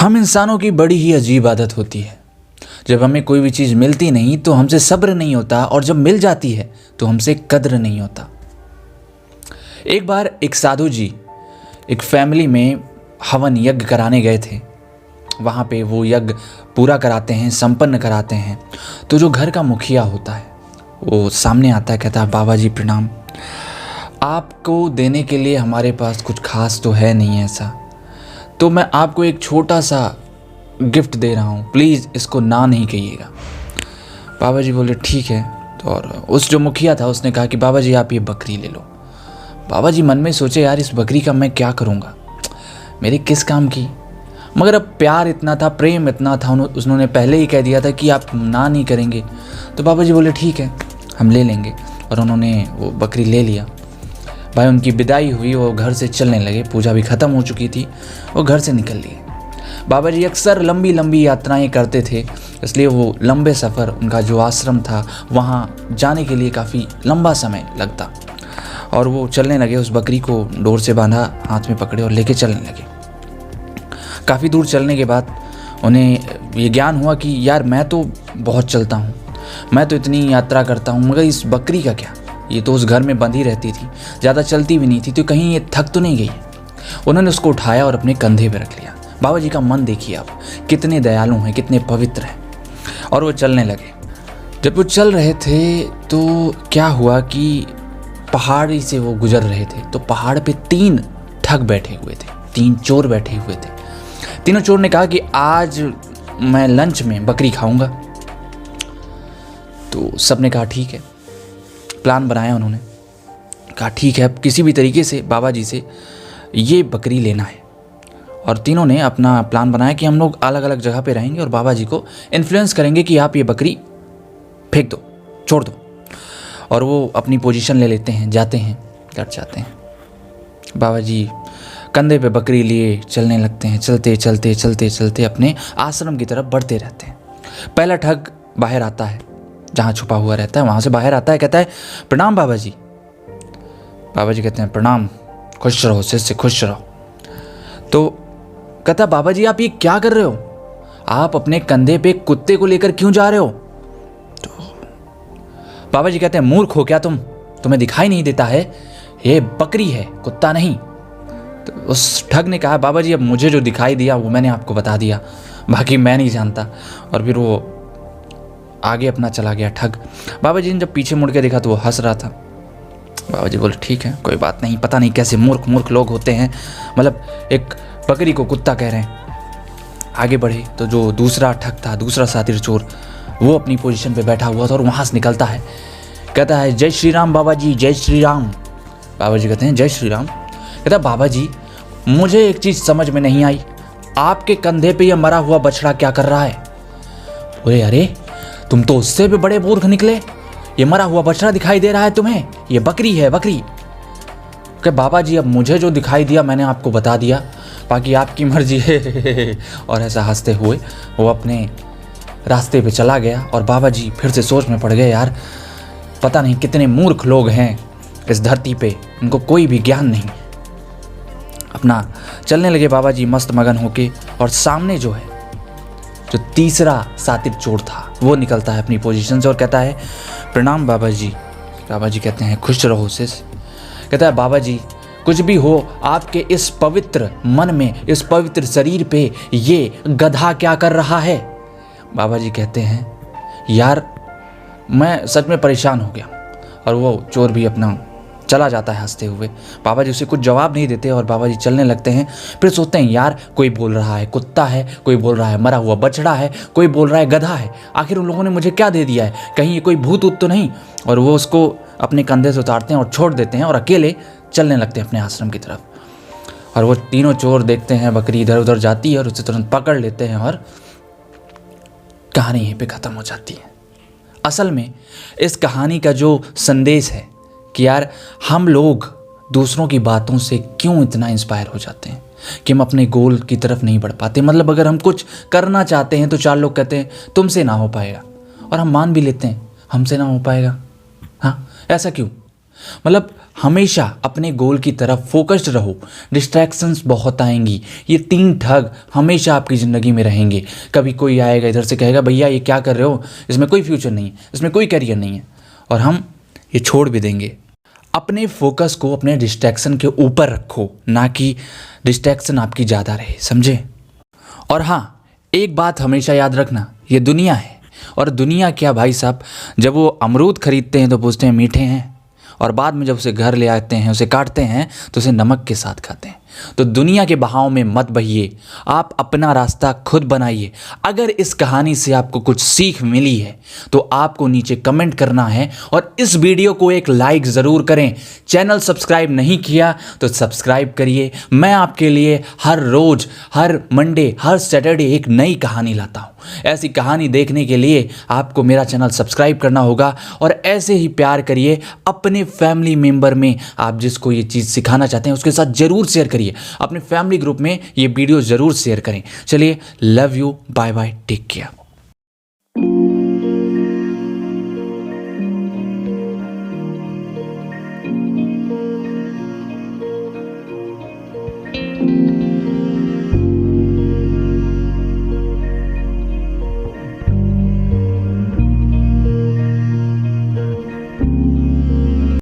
हम इंसानों की बड़ी ही अजीब आदत होती है। जब हमें कोई भी चीज़ मिलती नहीं तो हमसे सब्र नहीं होता, और जब मिल जाती है तो हमसे कद्र नहीं होता। एक बार एक साधु जी एक फैमिली में हवन यज्ञ कराने गए थे। वहाँ पे वो यज्ञ पूरा कराते हैं, संपन्न कराते हैं। तो जो घर का मुखिया होता है वो सामने आता है, कहता है, बाबा जी प्रणाम, आपको देने के लिए हमारे पास कुछ खास तो है नहीं ऐसा, तो मैं आपको एक छोटा सा गिफ्ट दे रहा हूँ, प्लीज़ इसको ना नहीं कहिएगा। बाबा जी बोले ठीक है। तो और उस जो मुखिया था उसने कहा कि बाबा जी आप ये बकरी ले लो। बाबा जी मन में सोचे, यार इस बकरी का मैं क्या करूँगा, मेरे किस काम की। मगर अब प्यार इतना था, प्रेम इतना था, उन्होंने पहले ही कह दिया था कि आप ना नहीं करेंगे। तो बाबा जी बोले ठीक है हम ले लेंगे, और उन्होंने वो बकरी ले लिया। भाई उनकी विदाई हुई, वो घर से चलने लगे, पूजा भी ख़त्म हो चुकी थी, वो घर से निकल लिए। बाबा जी अक्सर लंबी लंबी यात्राएं करते थे, इसलिए वो लंबे सफ़र, उनका जो आश्रम था वहाँ जाने के लिए काफ़ी लंबा समय लगता। और वो चलने लगे, उस बकरी को डोर से बांधा, हाथ में पकड़े और लेके चलने लगे। काफ़ी दूर चलने के बाद उन्हें ये ज्ञान हुआ कि यार मैं तो बहुत चलता हूँ, मैं तो इतनी यात्रा करता हूँ, मगर इस बकरी का क्या, ये तो उस घर में बंधी रहती थी, ज़्यादा चलती भी नहीं थी, तो कहीं ये थक तो नहीं गई। उन्होंने उसको उठाया और अपने कंधे पर रख लिया। बाबा जी का मन देखिए आप, कितने दयालु हैं, कितने पवित्र हैं। और वो चलने लगे। जब वो चल रहे थे तो क्या हुआ कि पहाड़ी से वो गुजर रहे थे, तो पहाड़ पे 3 ठग बैठे हुए थे, 3 चोर बैठे हुए थे। तीनों चोर ने कहा कि आज मैं लंच में बकरी खाऊंगा। तो सबने कहा ठीक है, प्लान बनाया उन्होंने, कहा ठीक है अब किसी भी तरीके से बाबा जी से ये बकरी लेना है। और तीनों ने अपना प्लान बनाया कि हम लोग अलग अलग जगह पे रहेंगे और बाबा जी को इन्फ्लुएंस करेंगे कि आप ये बकरी फेंक दो, छोड़ दो। और वो अपनी पोजीशन ले लेते हैं, जाते हैं, घर जाते हैं। बाबा जी कंधे पे बकरी लिए चलने लगते हैं, चलते चलते चलते चलते अपने आश्रम की तरफ बढ़ते रहते हैं। पहला ठग बाहर आता है, जहाँ छुपा हुआ रहता है वहाँ से बाहर आता है, कहता है प्रणाम बाबा जी। बाबा जी कहते हैं प्रणाम, खुश रहो शिष्य, खुश रहो। तो कहता बाबा जी आप ये क्या कर रहे हो, आप अपने कंधे पे कुत्ते को लेकर क्यों जा रहे हो। तो बाबा जी कहते हैं मूर्ख हो क्या तुम, तुम्हें दिखाई नहीं देता है ये बकरी है, कुत्ता नहीं। तो उस ठग ने कहा बाबा जी अब मुझे जो दिखाई दिया वो मैंने आपको बता दिया, बाकी मैं नहीं जानता। और फिर वो आगे अपना चला गया ठग। बाबा जी ने जब पीछे मुड़ के देखा तो वो हंस रहा था। बाबा जी बोले ठीक है कोई बात नहीं, पता नहीं कैसे मूर्ख मूर्ख लोग होते हैं, मतलब एक बकरी को कुत्ता कह रहे हैं। आगे बढ़े तो जो दूसरा ठग था, दूसरा सातिर चोर, वो अपनी पोजीशन पे बैठा हुआ था और वहाँ से निकलता है, कहता है जय श्री राम बाबा जी, जय श्री राम। बाबा जी कहते हैं जय श्री राम। कहता बाबा जी मुझे एक चीज़ समझ में नहीं आई, आपके कंधे पे ये मरा हुआ बछड़ा क्या कर रहा है। बोले अरे तुम तो उससे भी बड़े मूर्ख निकले, ये मरा हुआ बछड़ा दिखाई दे रहा है तुम्हें, ये बकरी है बकरी। कि बाबा जी अब मुझे जो दिखाई दिया मैंने आपको बता दिया, बाकी आपकी मर्जी है। और ऐसा हंसते हुए वो अपने रास्ते पे चला गया। और बाबा जी फिर से सोच में पड़ गए, यार पता नहीं कितने मूर्ख लोग हैं इस धरती पे, इनको कोई भी ज्ञान नहीं। अपना चलने लगे बाबा जी मस्त मगन होके। और सामने जो है, जो तीसरा सातिर चोर था, वो निकलता है अपनी पोजीशन से और कहता है प्रणाम बाबा जी। बाबा जी कहते हैं खुश रहो शिष्य। कहता है बाबा जी कुछ भी हो, आपके इस पवित्र मन में, इस पवित्र शरीर पे ये गधा क्या कर रहा है। बाबा जी कहते हैं यार मैं सच में परेशान हो गया। और वो चोर भी अपना चला जाता है हंसते हुए। बाबा जी उसे कुछ जवाब नहीं देते और बाबा जी चलने लगते हैं। फिर सोचते हैं यार कोई बोल रहा है कुत्ता है, कोई बोल रहा है मरा हुआ बछड़ा है, कोई बोल रहा है गधा है, आखिर उन लोगों ने मुझे क्या दे दिया है, कहीं ये कोई भूत ऊत तो नहीं। और वो उसको अपने कंधे से उतारते हैं और छोड़ देते हैं और अकेले चलने लगते हैं अपने आश्रम की तरफ। और वो तीनों चोर देखते हैं बकरी इधर उधर जाती है और उसे तुरंत पकड़ लेते हैं और कहानी यहीं पे ख़त्म हो जाती है। असल में इस कहानी का जो संदेश है कि यार हम लोग दूसरों की बातों से क्यों इतना इंस्पायर हो जाते हैं कि हम अपने गोल की तरफ नहीं बढ़ पाते। मतलब अगर हम कुछ करना चाहते हैं तो 4 लोग कहते हैं तुमसे ना हो पाएगा, और हम मान भी लेते हैं हमसे ना हो पाएगा। हाँ ऐसा क्यों, मतलब हमेशा अपने गोल की तरफ फोकस्ड रहो। डिस्ट्रैक्शंस बहुत आएंगी। ये 3 ठग हमेशा आपकी ज़िंदगी में रहेंगे। कभी कोई आएगा इधर से कहेगा भैया ये क्या कर रहे हो, इसमें कोई फ्यूचर नहीं है, इसमें कोई करियर नहीं है, और हम ये छोड़ भी देंगे। अपने फोकस को अपने डिस्ट्रैक्शन के ऊपर रखो, ना कि डिस्ट्रैक्शन आपकी ज़्यादा रहे, समझे। और हाँ, एक बात हमेशा याद रखना, ये दुनिया है। और दुनिया क्या भाई साहब, जब वो अमरूद खरीदते हैं तो पूछते हैं मीठे हैं, और बाद में जब उसे घर ले आते हैं, उसे काटते हैं तो उसे नमक के साथ खाते हैं। तो दुनिया के बहाव में मत बहिए, आप अपना रास्ता खुद बनाइए। अगर इस कहानी से आपको कुछ सीख मिली है तो आपको नीचे कमेंट करना है, और इस वीडियो को एक लाइक ज़रूर करें। चैनल सब्सक्राइब नहीं किया तो सब्सक्राइब करिए। मैं आपके लिए हर रोज़, हर मंडे, हर सैटरडे एक नई कहानी लाता हूँ। ऐसी कहानी देखने के लिए आपको मेरा चैनल सब्सक्राइब करना होगा, और ऐसे ही प्यार करिए अपने फैमिली मेम्बर में। आप जिसको ये चीज़ सिखाना चाहते हैं उसके साथ ज़रूर शेयर करिए। अपने फैमिली ग्रुप में ये वीडियो ज़रूर शेयर करें। चलिए, love you, bye bye, take care.